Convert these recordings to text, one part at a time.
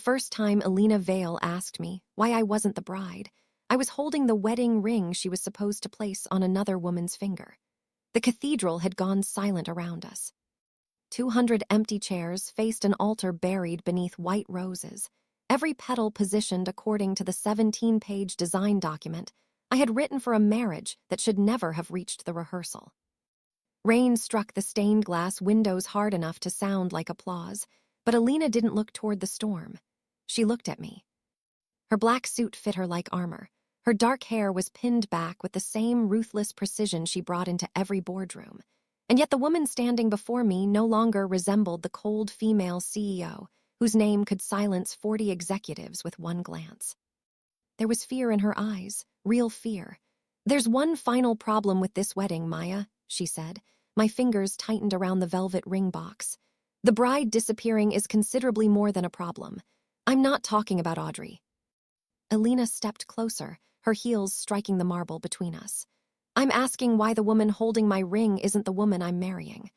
first time Elena Vale asked me why I wasn't the bride, I was holding the wedding ring she was supposed to place on another woman's finger. The cathedral had gone silent around us. 200 empty chairs faced an altar buried beneath white roses, every petal positioned according to the 17-page design document I had written for a marriage that should never have reached the rehearsal. Rain struck the stained glass windows hard enough to sound like applause, but Elena didn't look toward the storm. She looked at me. Her black suit fit her like armor. Her dark hair was pinned back with the same ruthless precision she brought into every boardroom. And yet the woman standing before me no longer resembled the cold female CEO, whose name could silence 40 executives with one glance. There was fear in her eyes, real fear. "There's one final problem with this wedding, Maya," she said. My fingers tightened around the velvet ring box. "The bride disappearing is considerably more than a problem. I'm not talking about Audrey." Elena stepped closer, her heels striking the marble between us. "I'm asking why the woman holding my ring isn't the woman I'm marrying."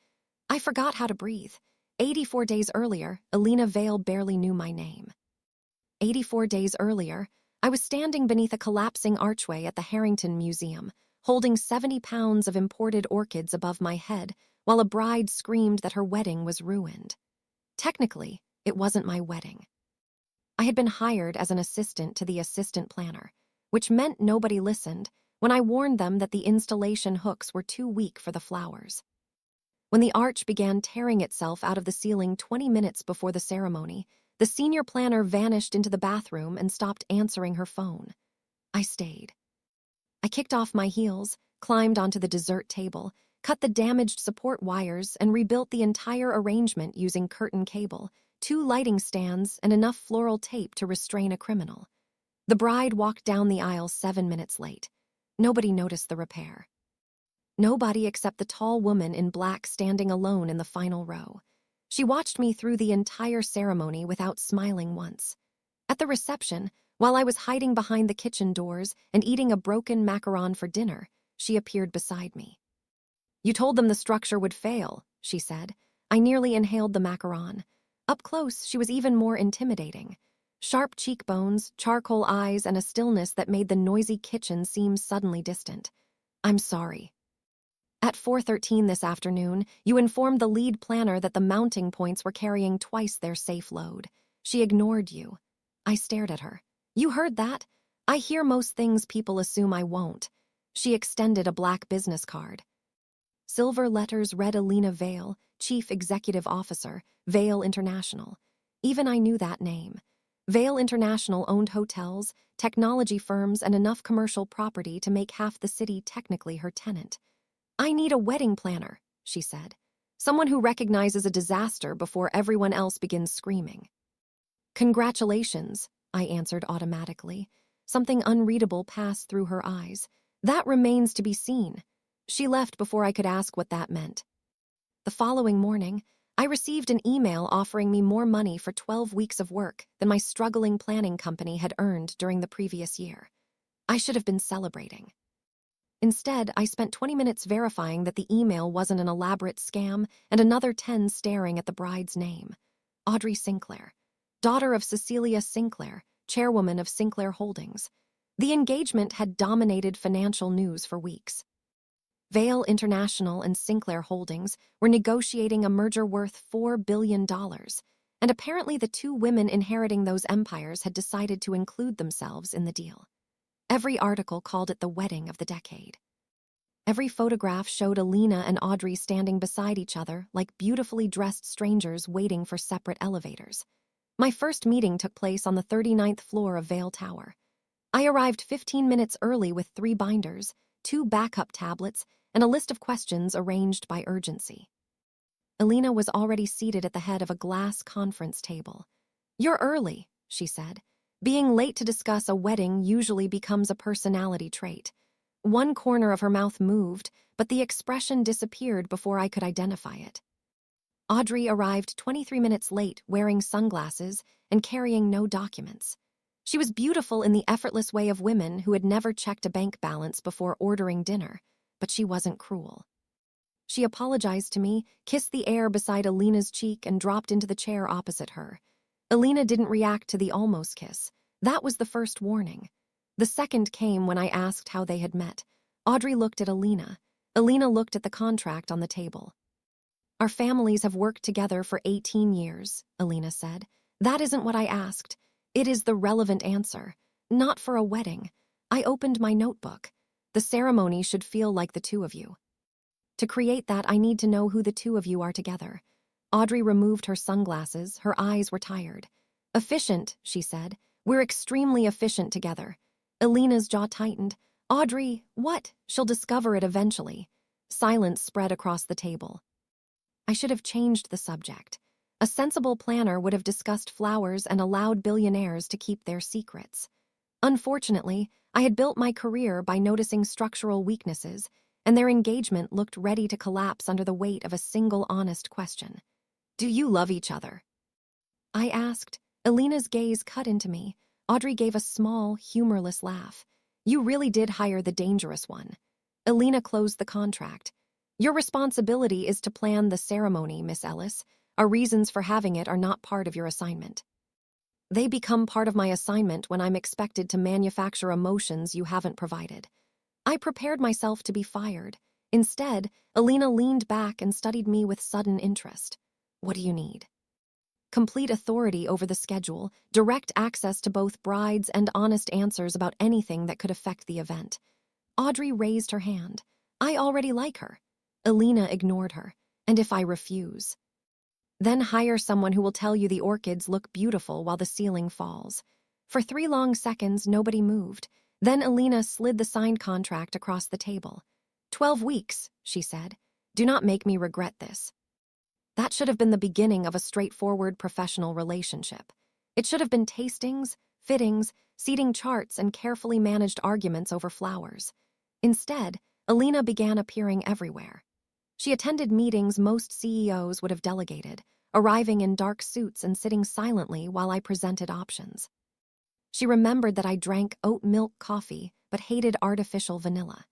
I forgot how to breathe. 84 days earlier, Elena Vale barely knew my name. 84 days earlier, I was standing beneath a collapsing archway at the Harrington Museum, holding 70 pounds of imported orchids above my head, while a bride screamed that her wedding was ruined. Technically, it wasn't my wedding. I had been hired as an assistant to the assistant planner, which meant nobody listened when I warned them that the installation hooks were too weak for the flowers. When the arch began tearing itself out of the ceiling 20 minutes before the ceremony, the senior planner vanished into the bathroom and stopped answering her phone. I stayed. I kicked off my heels, climbed onto the dessert table, cut the damaged support wires, and rebuilt the entire arrangement using curtain cable, 2 lighting stands, and enough floral tape to restrain a criminal. The bride walked down the aisle 7 minutes late. Nobody noticed the repair. Nobody except the tall woman in black standing alone in the final row. She watched me through the entire ceremony without smiling once. At the reception, while I was hiding behind the kitchen doors and eating a broken macaron for dinner, she appeared beside me. "You told them the structure would fail," she said. I nearly inhaled the macaron. Up close, she was even more intimidating. Sharp cheekbones, charcoal eyes, and a stillness that made the noisy kitchen seem suddenly distant. "I'm sorry. At 4:13 this afternoon, you informed the lead planner that the mounting points were carrying twice their safe load. She ignored you." I stared at her. "You heard that? I hear most things people assume I won't." She extended a black business card. Silver letters read Elena Vale, Chief Executive Officer, Vale International. Even I knew that name. Vale International owned hotels, technology firms, and enough commercial property to make half the city technically her tenant. "I need a wedding planner," she said. "Someone who recognizes a disaster before everyone else begins screaming." "Congratulations," I answered automatically. Something unreadable passed through her eyes. "That remains to be seen." She left before I could ask what that meant. The following morning, I received an email offering me more money for 12 weeks of work than my struggling planning company had earned during the previous year. I should have been celebrating. Instead, I spent 20 minutes verifying that the email wasn't an elaborate scam and another 10 staring at the bride's name. Audrey Sinclair, daughter of Cecilia Sinclair, chairwoman of Sinclair Holdings. The engagement had dominated financial news for weeks. Vale International and Sinclair Holdings were negotiating a merger worth $4 billion, and apparently the 2 women inheriting those empires had decided to include themselves in the deal. Every article called it the wedding of the decade. Every photograph showed Elena and Audrey standing beside each other like beautifully dressed strangers waiting for separate elevators. My first meeting took place on the 39th floor of Vale Tower. I arrived 15 minutes early with 3 binders, 2 backup tablets, and a list of questions arranged by urgency. Elena was already seated at the head of a glass conference table. "You're early," she said. Being late to discuss a wedding usually becomes a personality trait. One corner of her mouth moved, but the expression disappeared before I could identify it. Audrey arrived 23 minutes late, wearing sunglasses and carrying no documents. She was beautiful in the effortless way of women who had never checked a bank balance before ordering dinner, but she wasn't cruel. She apologized to me, kissed the air beside Elena's cheek, and dropped into the chair opposite her. Elena didn't react to the almost kiss. That was the first warning. The second came when I asked how they had met. Audrey looked at Elena. Elena looked at the contract on the table. Our families have worked together for 18 years, Elena said. That isn't what I asked. It is the relevant answer. Not for a wedding. I opened my notebook. The ceremony should feel like the two of you. To create that, I need to know who the two of you are together. Audrey removed her sunglasses. Her eyes were tired. Efficient, she said. We're extremely efficient together. Elena's jaw tightened. Audrey, what? She'll discover it eventually. Silence spread across the table. I should have changed the subject. A sensible planner would have discussed flowers and allowed billionaires to keep their secrets. Unfortunately, I had built my career by noticing structural weaknesses, and their engagement looked ready to collapse under the weight of a single honest question. Do you love each other? I asked. Elena's gaze cut into me. Audrey gave a small, humorless laugh. You really did hire the dangerous one. Elena closed the contract. Your responsibility is to plan the ceremony, Miss Ellis. Our reasons for having it are not part of your assignment. They become part of my assignment when I'm expected to manufacture emotions you haven't provided. I prepared myself to be fired. Instead, Elena leaned back and studied me with sudden interest. What do you need? Complete authority over the schedule, direct access to both brides, and honest answers about anything that could affect the event. Audrey raised her hand. I already like her. Elena ignored her. And if I refuse? Then hire someone who will tell you the orchids look beautiful while the ceiling falls. For 3 long seconds, nobody moved. Then Elena slid the signed contract across the table. 12 weeks, she said. Do not make me regret this. That should have been the beginning of a straightforward professional relationship. It should have been tastings, fittings, seating charts, and carefully managed arguments over flowers. Instead, Elena began appearing everywhere. She attended meetings most CEOs would have delegated, arriving in dark suits and sitting silently while I presented options. She remembered that I drank oat milk coffee but hated artificial vanilla.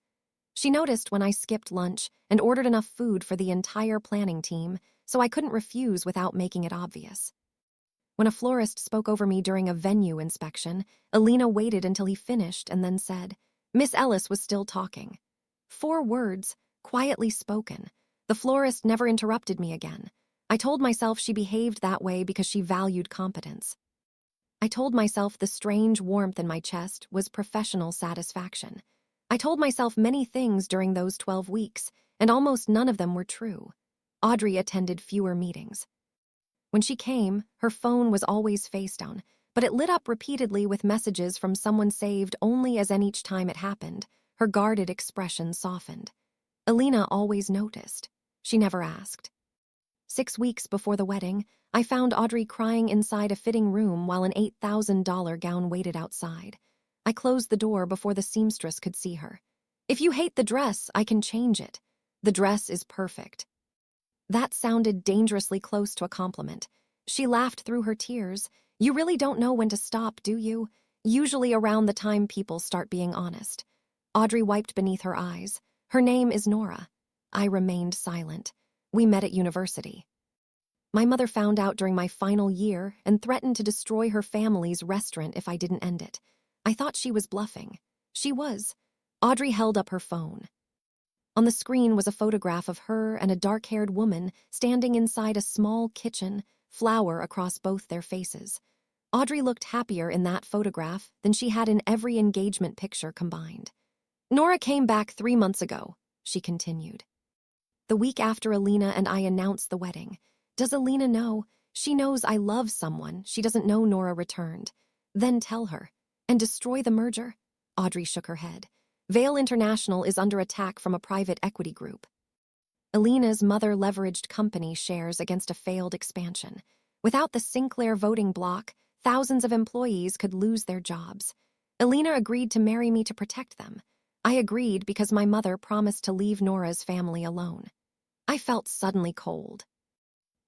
She noticed when I skipped lunch and ordered enough food for the entire planning team, so I couldn't refuse without making it obvious. When a florist spoke over me during a venue inspection, Elena waited until he finished and then said, Miss Ellis was still talking. 4 words, quietly spoken. The florist never interrupted me again. I told myself she behaved that way because she valued competence. I told myself the strange warmth in my chest was professional satisfaction. I told myself many things during those 12 weeks, and almost none of them were true. Audrey attended fewer meetings. When she came, her phone was always face down, but it lit up repeatedly with messages from someone saved only as in each time it happened. Her guarded expression softened. Elena always noticed. She never asked. 6 weeks before the wedding, I found Audrey crying inside a fitting room while an $8,000 gown waited outside. I closed the door before the seamstress could see her. If you hate the dress, I can change it. The dress is perfect. That sounded dangerously close to a compliment. She laughed through her tears. You really don't know when to stop, do you? Usually around the time people start being honest. Audrey wiped beneath her eyes. Her name is Nora. I remained silent. We met at university. My mother found out during my final year and threatened to destroy her family's restaurant if I didn't end it. I thought she was bluffing. She was. Audrey held up her phone. On the screen was a photograph of her and a dark-haired woman standing inside a small kitchen, flour across both their faces. Audrey looked happier in that photograph than she had in every engagement picture combined. Nora came back 3 months ago, she continued. The week after Elena and I announced the wedding. Does Elena know? She knows I love someone. She doesn't know Nora returned. Then tell her. And destroy the merger? Audrey shook her head. Vale International is under attack from a private equity group. Elena's mother-leveraged company shares against a failed expansion. Without the Sinclair voting bloc, thousands of employees could lose their jobs. Elena agreed to marry me to protect them. I agreed because my mother promised to leave Nora's family alone. I felt suddenly cold.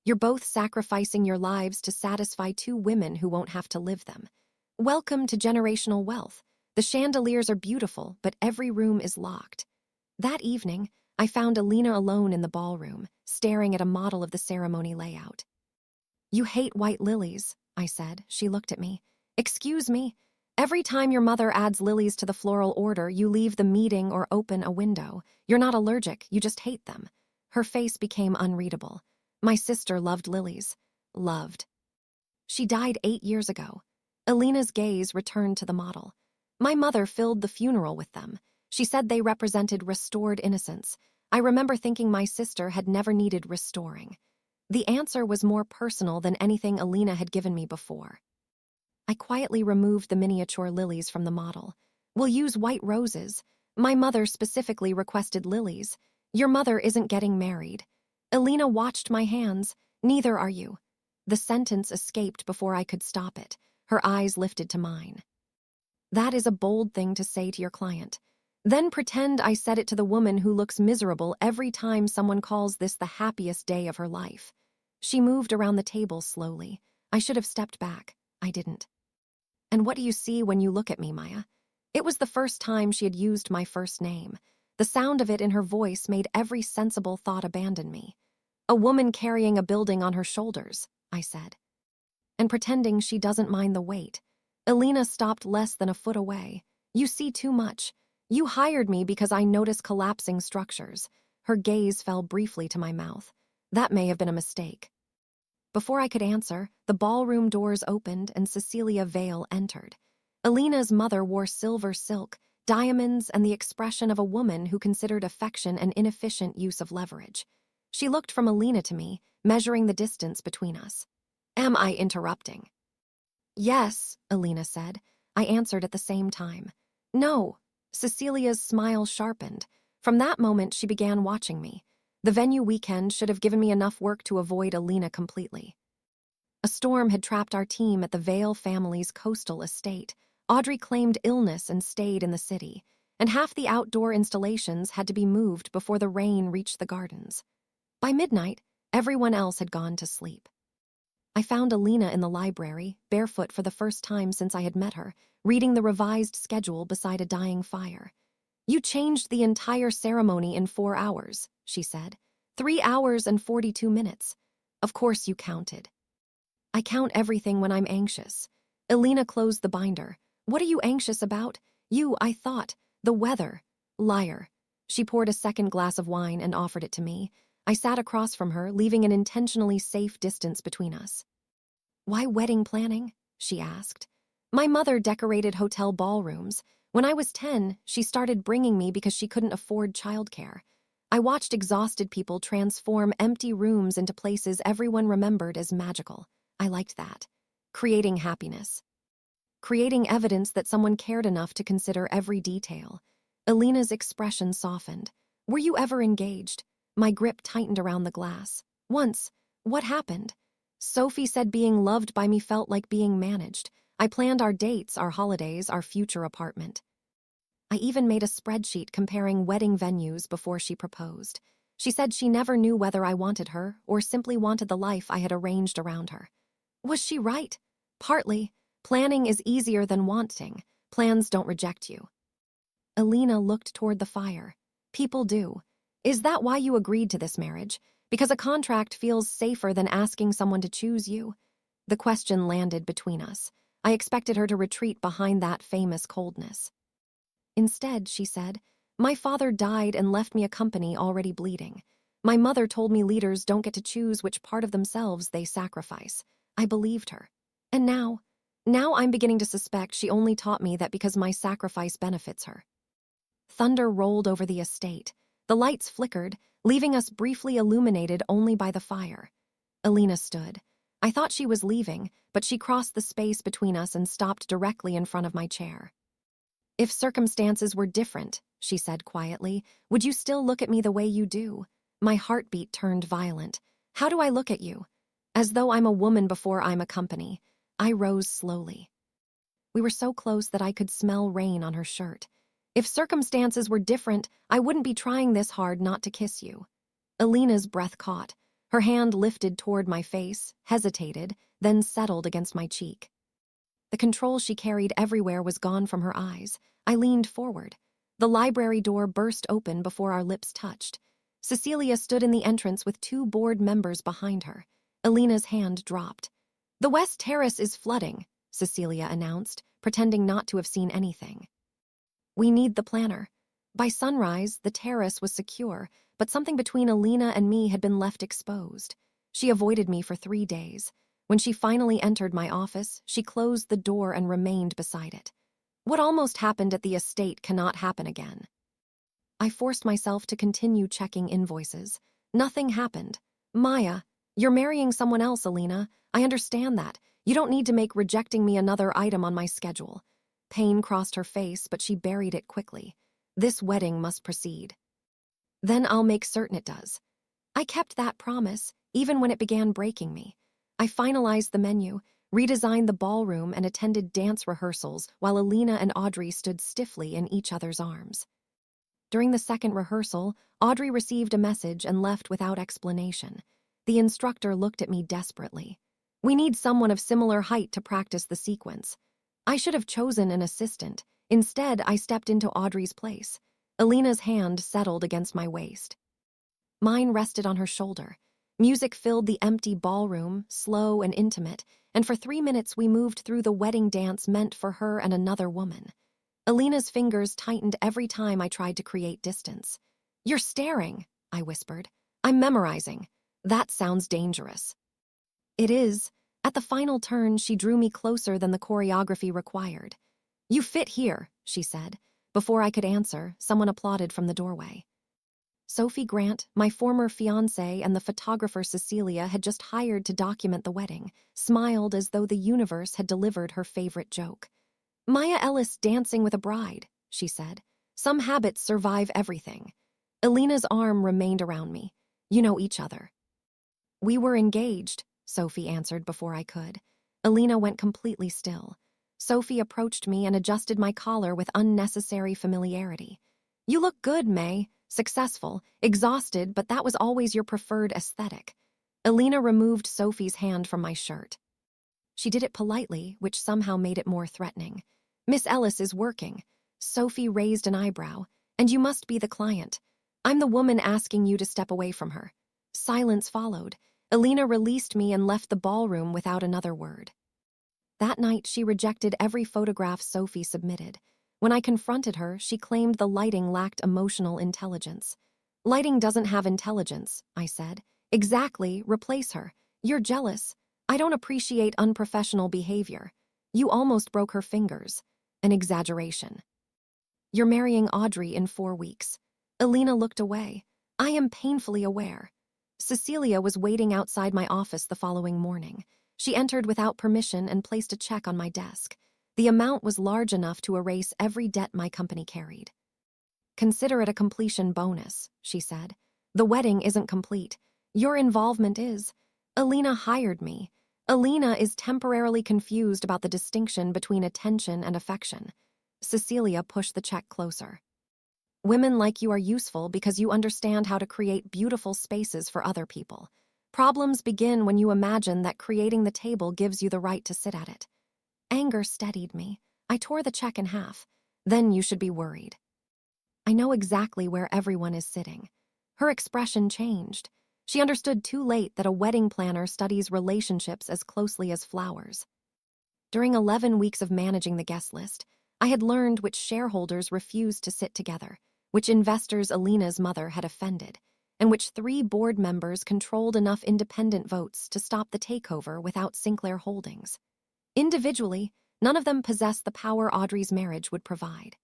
You're both sacrificing your lives to satisfy 2 women who won't have to live them. Welcome to generational wealth. The chandeliers are beautiful, but every room is locked. That evening, I found Elena alone in the ballroom, staring at a model of the ceremony layout. You hate white lilies, I said. She looked at me. Excuse me? Every time your mother adds lilies to the floral order, you leave the meeting or open a window. You're not allergic, you just hate them. Her face became unreadable. My sister loved lilies. Loved. She died 8 years ago. Elena's gaze returned to the model. My mother filled the funeral with them. She said they represented restored innocence. I remember thinking my sister had never needed restoring. The answer was more personal than anything Elena had given me before. I quietly removed the miniature lilies from the model. We'll use white roses. My mother specifically requested lilies. Your mother isn't getting married. Elena watched my hands. Neither are you. The sentence escaped before I could stop it. Her eyes lifted to mine. That is a bold thing to say to your client. Then pretend I said it to the woman who looks miserable every time someone calls this the happiest day of her life. She moved around the table slowly. I should have stepped back. I didn't. And what do you see when you look at me, Maya? It was the first time she had used my first name. The sound of it in her voice made every sensible thought abandon me. A woman carrying a building on her shoulders, I said. And pretending she doesn't mind the weight. Elena stopped less than a foot away. You see too much. You hired me because I notice collapsing structures. Her gaze fell briefly to my mouth. That may have been a mistake. Before I could answer, the ballroom doors opened and Cecilia Vale entered. Elena's mother wore silver silk, diamonds, and the expression of a woman who considered affection an inefficient use of leverage. She looked from Elena to me, measuring the distance between us. Am I interrupting? Yes, Elena said. I answered at the same time. No. Cecilia's smile sharpened. From that moment, she began watching me. The venue weekend should have given me enough work to avoid Elena completely. A storm had trapped our team at the Vale family's coastal estate. Audrey claimed illness and stayed in the city, and half the outdoor installations had to be moved before the rain reached the gardens. By midnight, everyone else had gone to sleep. I found Elena in the library, barefoot for the first time since I had met her, reading the revised schedule beside a dying fire. You changed the entire ceremony in 4 hours, she said. 3 hours and 42 minutes. Of course you counted. I count everything when I'm anxious. Elena closed the binder. What are you anxious about? You, I thought. The weather. Liar. She poured a second glass of wine and offered it to me. I sat across from her, leaving an intentionally safe distance between us. Why wedding planning? She asked. My mother decorated hotel ballrooms. When I was 10, she started bringing me because she couldn't afford childcare. I watched exhausted people transform empty rooms into places everyone remembered as magical. I liked that. Creating happiness. Creating evidence that someone cared enough to consider every detail. Elena's expression softened. Were you ever engaged? My grip tightened around the glass. Once. What happened? Sophie said being loved by me felt like being managed. I planned our dates, our holidays, our future apartment. I even made a spreadsheet comparing wedding venues before she proposed. She said she never knew whether I wanted her or simply wanted the life I had arranged around her. Was she right? Partly. Planning is easier than wanting. Plans don't reject you. Elena looked toward the fire. People do. Is that why you agreed to this marriage? Because a contract feels safer than asking someone to choose you? The question landed between us. I expected her to retreat behind that famous coldness. Instead, she said, my father died and left me a company already bleeding. My mother told me leaders don't get to choose which part of themselves they sacrifice. I believed her. And now I'm beginning to suspect she only taught me that because my sacrifice benefits her. Thunder rolled over the estate. The lights flickered, leaving us briefly illuminated only by the fire. Elena stood. I thought she was leaving, but she crossed the space between us and stopped directly in front of my chair. If circumstances were different, she said quietly, would you still look at me the way you do? My heartbeat turned violent. How do I look at you? As though I'm a woman before I'm a company. I rose slowly. We were so close that I could smell rain on her shirt. If circumstances were different, I wouldn't be trying this hard not to kiss you. Elena's breath caught. Her hand lifted toward my face, hesitated, then settled against my cheek. The control she carried everywhere was gone from her eyes. I leaned forward. The library door burst open before our lips touched. Cecilia stood in the entrance with 2 board members behind her. Elena's hand dropped. The West Terrace is flooding, Cecilia announced, pretending not to have seen anything. We need the planner. By sunrise, the terrace was secure, but something between Elena and me had been left exposed. She avoided me for 3 days. When she finally entered my office, she closed the door and remained beside it. What almost happened at the estate cannot happen again. I forced myself to continue checking invoices. Nothing happened. Maya, you're marrying someone else, Elena. I understand that. You don't need to make rejecting me another item on my schedule. Pain crossed her face, but she buried it quickly. This wedding must proceed. Then I'll make certain it does. I kept that promise, even when it began breaking me. I finalized the menu, redesigned the ballroom, and attended dance rehearsals while Elena and Audrey stood stiffly in each other's arms. During the second rehearsal, Audrey received a message and left without explanation. The instructor looked at me desperately. We need someone of similar height to practice the sequence. I should have chosen an assistant. Instead, I stepped into Audrey's place. Elena's hand settled against my waist. Mine rested on her shoulder. Music filled the empty ballroom, slow and intimate, and for 3 minutes we moved through the wedding dance meant for her and another woman. Elena's fingers tightened every time I tried to create distance. "You're staring," I whispered. "I'm memorizing." "That sounds dangerous." "It is." At the final turn, she drew me closer than the choreography required. "You fit here," she said. Before I could answer, someone applauded from the doorway. Sophie Grant, my former fiancé, and the photographer Cecilia had just hired to document the wedding, smiled as though the universe had delivered her favorite joke. "Maya Ellis dancing with a bride," she said. "Some habits survive everything." Elena's arm remained around me. "You know each other." "We were engaged," Sophie answered before I could. Elena went completely still. Sophie approached me and adjusted my collar with unnecessary familiarity. "You look good, May. Successful, exhausted, but that was always your preferred aesthetic." Elena removed Sophie's hand from my shirt. She did it politely, which somehow made it more threatening. "Miss Ellis is working." Sophie raised an eyebrow. "And you must be the client. I'm the woman asking you to step away from her." Silence followed. Elena released me and left the ballroom without another word. That night, she rejected every photograph Sophie submitted. When I confronted her, she claimed the lighting lacked emotional intelligence. "Lighting doesn't have intelligence," I said. "Exactly, replace her. You're jealous. I don't appreciate unprofessional behavior." "You almost broke her fingers." "An exaggeration." "You're marrying Audrey in 4 weeks." Elena looked away. "I am painfully aware." Cecilia was waiting outside my office the following morning. She entered without permission and placed a check on my desk. The amount was large enough to erase every debt my company carried. "Consider it a completion bonus," she said. "The wedding isn't complete. Your involvement is." Elena hired me. Elena is temporarily confused about the distinction between attention and affection. Cecilia pushed the check closer. "Women like you are useful because you understand how to create beautiful spaces for other people. Problems begin when you imagine that creating the table gives you the right to sit at it." Anger steadied me. I tore the check in half. "Then you should be worried." "I know exactly where everyone is sitting." Her expression changed. She understood too late that a wedding planner studies relationships as closely as flowers. During 11 weeks of managing the guest list, I had learned which shareholders refused to sit together, which investors Elena's mother had offended, and which 3 board members controlled enough independent votes to stop the takeover without Sinclair Holdings. Individually, none of them possessed the power Audrey's marriage would provide.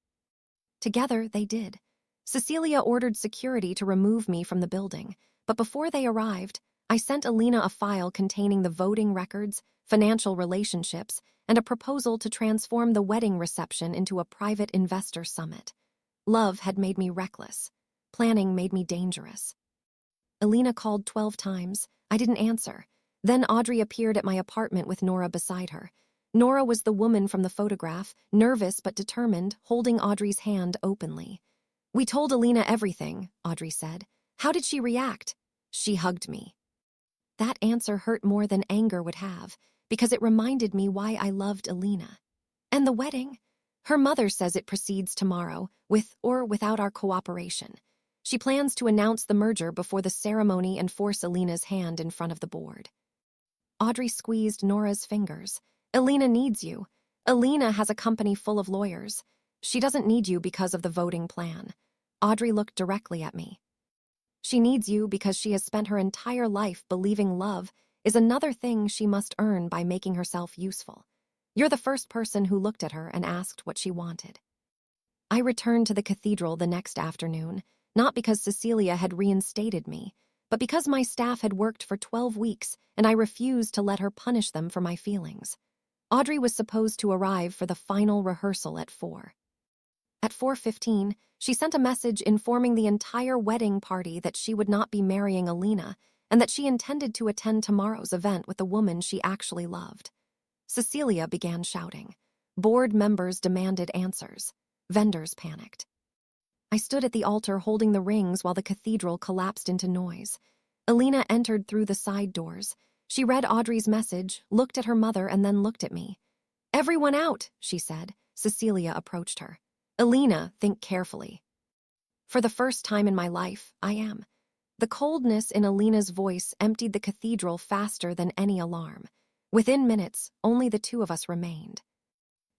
Together, they did. Cecilia ordered security to remove me from the building, but before they arrived, I sent Elena a file containing the voting records, financial relationships, and a proposal to transform the wedding reception into a private investor summit. Love had made me reckless. Planning made me dangerous. Elena called 12 times. I didn't answer. Then Audrey appeared at my apartment with Nora beside her. Nora was the woman from the photograph, nervous but determined, holding Audrey's hand openly. "We told Elena everything," Audrey said. "How did she react?" "She hugged me." That answer hurt more than anger would have, because it reminded me why I loved Elena. "And the wedding?" "Her mother says it proceeds tomorrow, with or without our cooperation. She plans to announce the merger before the ceremony and force Elena's hand in front of the board." Audrey squeezed Nora's fingers. Elena needs you. Elena has a company full of lawyers. She doesn't need you because of the voting plan. Audrey looked directly at me. She needs you because she has spent her entire life believing love is another thing she must earn by making herself useful. You're the first person who looked at her and asked what she wanted. I returned to the cathedral the next afternoon, not because Cecilia had reinstated me, but because my staff had worked for 12 weeks and I refused to let her punish them for my feelings. Audrey was supposed to arrive for the final rehearsal at 4. At 4:15, she sent a message informing the entire wedding party that she would not be marrying Elena and that she intended to attend tomorrow's event with the woman she actually loved. Cecilia began shouting. Board members demanded answers. Vendors panicked. I stood at the altar holding the rings while the cathedral collapsed into noise. Elena entered through the side doors. She read Audrey's message, looked at her mother, and then looked at me. "Everyone out," she said. Cecilia approached her. "Elena, think carefully." For the first time in my life, I am. The coldness in Elena's voice emptied the cathedral faster than any alarm. Within minutes, only the two of us remained.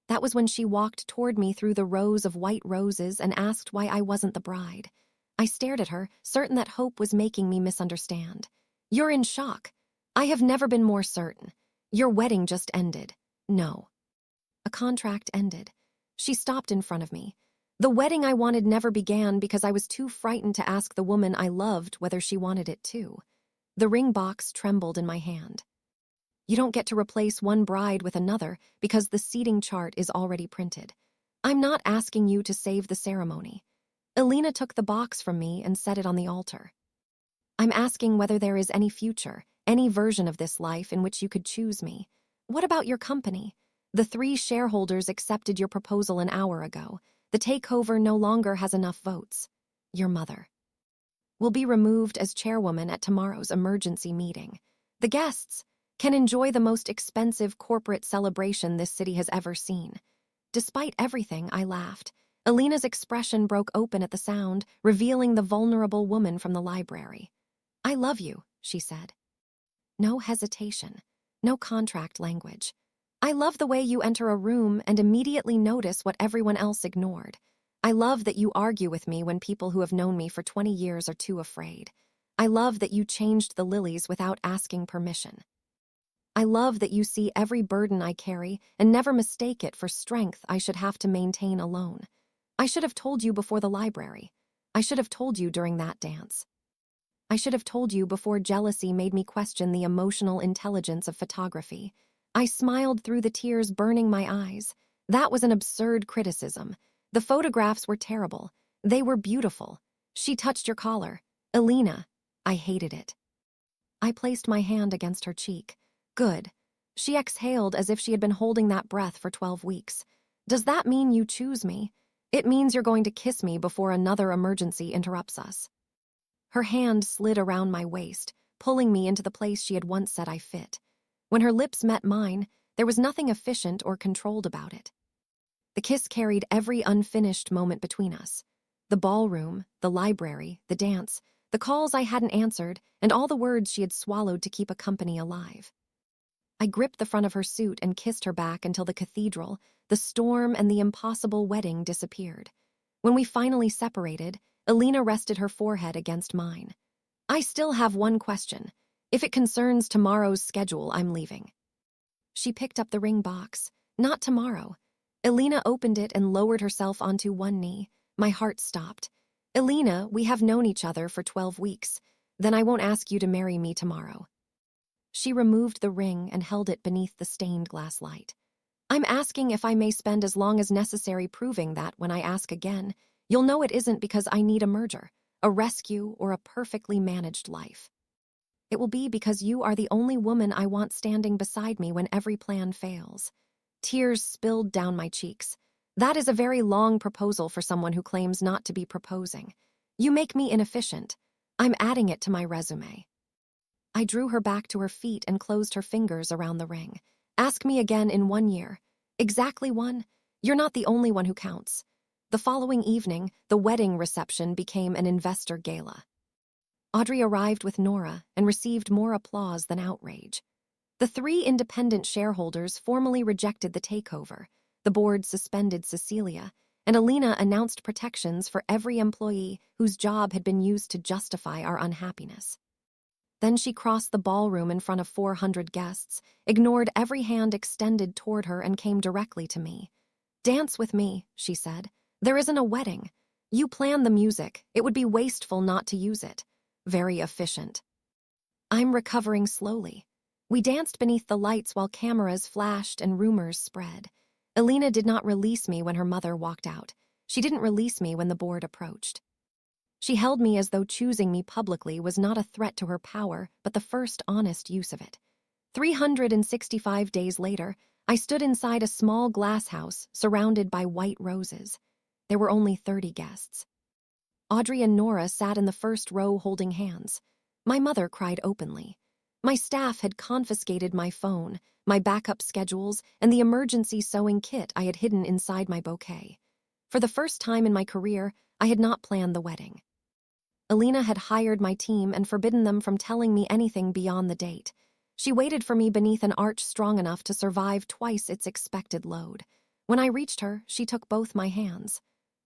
That was when she walked toward me through the rows of white roses and asked why I wasn't the bride. I stared at her, certain that hope was making me misunderstand. "You're in shock. I have never been more certain. Your wedding just ended." "No." A contract ended. She stopped in front of me. The wedding I wanted never began because I was too frightened to ask the woman I loved whether she wanted it too. The ring box trembled in my hand. You don't get to replace one bride with another because the seating chart is already printed. I'm not asking you to save the ceremony. Elena took the box from me and set it on the altar. I'm asking whether there is any future, any version of this life in which you could choose me. What about your company? The 3 shareholders accepted your proposal an hour ago. The takeover no longer has enough votes. Your mother will be removed as chairwoman at tomorrow's emergency meeting. The guests can enjoy the most expensive corporate celebration this city has ever seen. Despite everything, I laughed. Elena's expression broke open at the sound, revealing the vulnerable woman from the library. "I love you," she said. No hesitation, no contract language. "I love the way you enter a room and immediately notice what everyone else ignored. I love that you argue with me when people who have known me for 20 years are too afraid. I love that you changed the lilies without asking permission. I love that you see every burden I carry and never mistake it for strength I should have to maintain alone. I should have told you before the library. I should have told you during that dance. I should have told you before jealousy made me question the emotional intelligence of photography. I smiled through the tears burning my eyes. That was an absurd criticism. The photographs were terrible. They were beautiful. She touched your collar. Elena, I hated it." I placed my hand against her cheek. "Good." She exhaled as if she had been holding that breath for 12 weeks. "Does that mean you choose me? It means you're going to kiss me before another emergency interrupts us." Her hand slid around my waist, pulling me into the place she had once said I fit. When her lips met mine, there was nothing efficient or controlled about it. The kiss carried every unfinished moment between us. The ballroom, the library, the dance, the calls I hadn't answered, and all the words she had swallowed to keep a company alive. I gripped the front of her suit and kissed her back until the cathedral, the storm, and the impossible wedding disappeared. When we finally separated, Elena rested her forehead against mine. "I still have one question. If it concerns tomorrow's schedule, I'm leaving." She picked up the ring box. "Not tomorrow." Elena opened it and lowered herself onto one knee. My heart stopped. "Elena, we have known each other for 12 weeks. Then I won't ask you to marry me tomorrow." She removed the ring and held it beneath the stained glass light. "I'm asking if I may spend as long as necessary proving that when I ask again, you'll know it isn't because I need a merger, a rescue, or a perfectly managed life. It will be because you are the only woman I want standing beside me when every plan fails." Tears spilled down my cheeks. "That is a very long proposal for someone who claims not to be proposing. You make me inefficient. I'm adding it to my resume." I drew her back to her feet and closed her fingers around the ring. "Ask me again in 1 year. Exactly 1. You're not the only one who counts." The following evening, the wedding reception became an investor gala. Audrey arrived with Nora and received more applause than outrage. The 3 independent shareholders formally rejected the takeover. The board suspended Cecilia, and Elena announced protections for every employee whose job had been used to justify our unhappiness. Then she crossed the ballroom in front of 400 guests, ignored every hand extended toward her, and came directly to me. "Dance with me," she said. "There isn't a wedding. You plan the music. It would be wasteful not to use it." Very efficient. I'm recovering slowly. We danced beneath the lights while cameras flashed and rumors spread. Elena did not release me when her mother walked out. She didn't release me when the board approached. She held me as though choosing me publicly was not a threat to her power, but the first honest use of it. 365 days later, I stood inside a small glass house surrounded by white roses. There were only 30 guests. Audrey and Nora sat in the first row holding hands. My mother cried openly. My staff had confiscated my phone, my backup schedules, and the emergency sewing kit I had hidden inside my bouquet. For the first time in my career, I had not planned the wedding. Elena had hired my team and forbidden them from telling me anything beyond the date. She waited for me beneath an arch strong enough to survive twice its expected load. When I reached her, she took both my hands.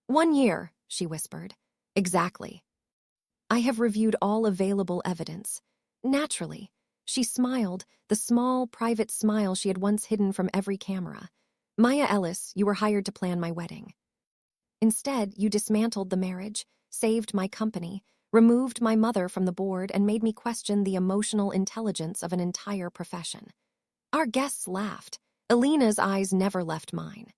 "1 year," she whispered. "Exactly." "I have reviewed all available evidence." Naturally, she smiled, the small, private smile she had once hidden from every camera. "Maya Ellis, you were hired to plan my wedding. Instead, you dismantled the marriage, saved my company, removed my mother from the board, and made me question the emotional intelligence of an entire profession." Our guests laughed. Elena's eyes never left mine.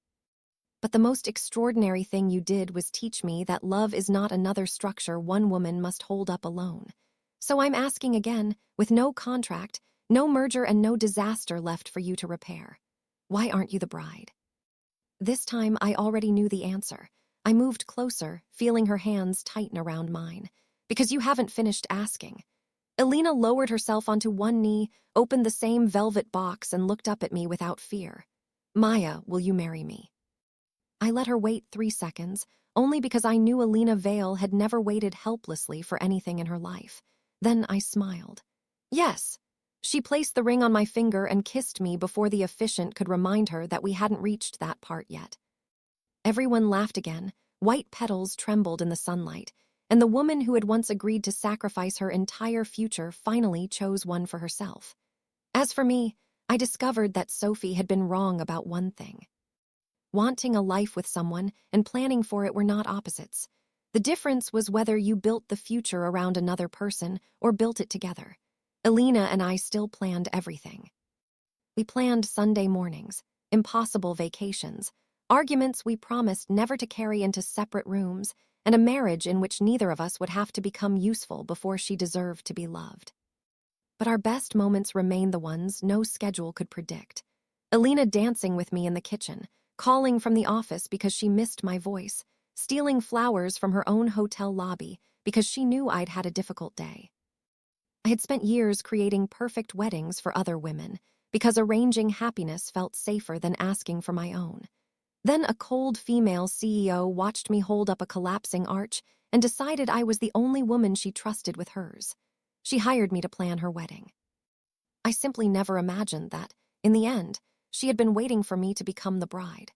"But the most extraordinary thing you did was teach me that love is not another structure one woman must hold up alone. So I'm asking again, with no contract, no merger, and no disaster left for you to repair. Why aren't you the bride?" This time, I already knew the answer. I moved closer, feeling her hands tighten around mine. "Because you haven't finished asking." Elena lowered herself onto one knee, opened the same velvet box, and looked up at me without fear. "Maya, will you marry me?" I let her wait 3 seconds, only because I knew Elena Vale had never waited helplessly for anything in her life. Then I smiled. "Yes." She placed the ring on my finger and kissed me before the officiant could remind her that we hadn't reached that part yet. Everyone laughed again. White petals trembled in the sunlight, and the woman who had once agreed to sacrifice her entire future finally chose one for herself. As for me, I discovered that Sophie had been wrong about one thing. Wanting a life with someone and planning for it were not opposites. The difference was whether you built the future around another person or built it together. Elena and I still planned everything. We planned Sunday mornings, impossible vacations, arguments we promised never to carry into separate rooms, and a marriage in which neither of us would have to become useful before she deserved to be loved. But our best moments remained the ones no schedule could predict. Elena dancing with me in the kitchen, calling from the office because she missed my voice, stealing flowers from her own hotel lobby because she knew I'd had a difficult day. I had spent years creating perfect weddings for other women because arranging happiness felt safer than asking for my own. Then a cold female CEO watched me hold up a collapsing arch and decided I was the only woman she trusted with hers. She hired me to plan her wedding. I simply never imagined that, in the end, she had been waiting for me to become the bride.